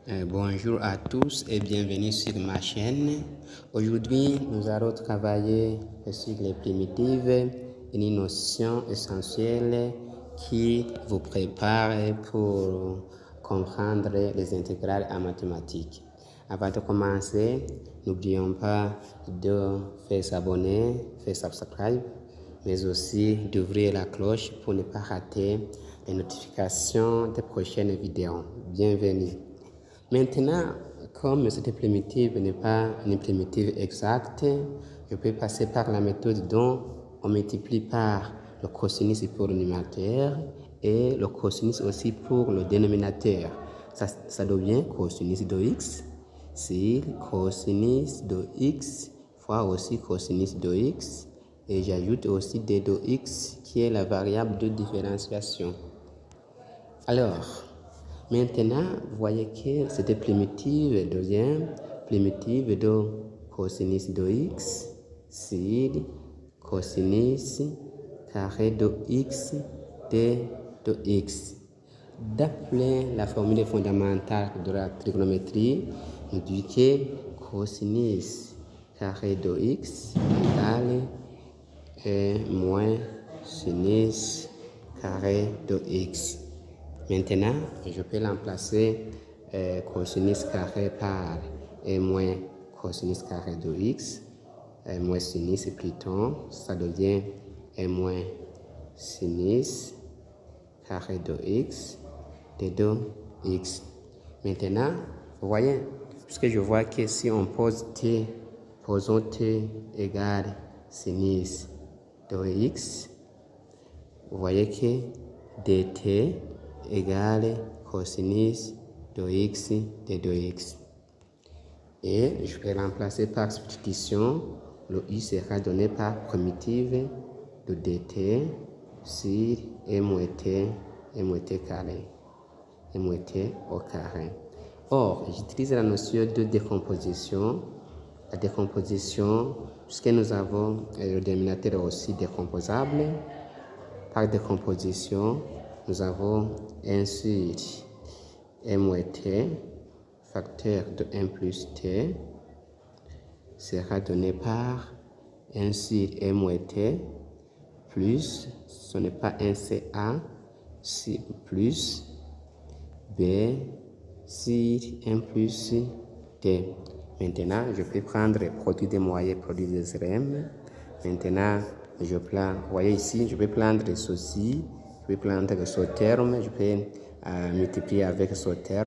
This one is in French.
Bonjour à tous et bienvenue sur ma chaîne. Aujourd'hui, nous allons travailler sur les primitives, une notion essentielle qui vous prépare pour comprendre les intégrales en mathématiques. Avant de commencer, n'oublions pas de faire s'abonner, faire subscribe, mais aussi d'ouvrir la cloche pour ne pas rater les notifications des prochaines vidéos. Bienvenue. Maintenant, comme cette primitive n'est pas une primitive exacte, je peux passer par la méthode dont on multiplie par le cosinus pour le numérateur et le cosinus aussi pour le dénominateur. Ça devient cosinus de x sur cosinus de x fois aussi cosinus de x, et j'ajoute aussi d de x qui est la variable de différenciation. Alors, maintenant, vous voyez que cette primitive devient primitive de cosinus de x sur cosinus carré de x d de x. D'après la formule fondamentale de la trigonométrie, nous dit que cosinus carré de x égale moins sinus carré de x. Maintenant, je peux remplacer cosinus carré par moins cosinus carré de x, moins sinus plutôt, ça devient moins sinus carré de x de 2x. Maintenant, vous voyez, puisque je vois que si on pose t, posons t égale sinus de x, vous voyez que dt égale cosinus de x de 2x. Et je vais remplacer par substitution. Le i sera donné par primitive de dt sur t carré. t au carré. Or, j'utilise la notion de décomposition. La décomposition, puisque nous avons le dénominateur aussi décomposable, par décomposition, nous avons 1 sur t, facteur de 1 plus t, sera donné par 1 sur t, plus, ce n'est pas 1 c'est a, plus b sur 1 plus t. Maintenant, je peux prendre produit des moyens, produit des rem. Maintenant, je prends, vous voyez ici, je peux prendre ceci, je peux prendre ce terme, je peux multiplier avec ce terme.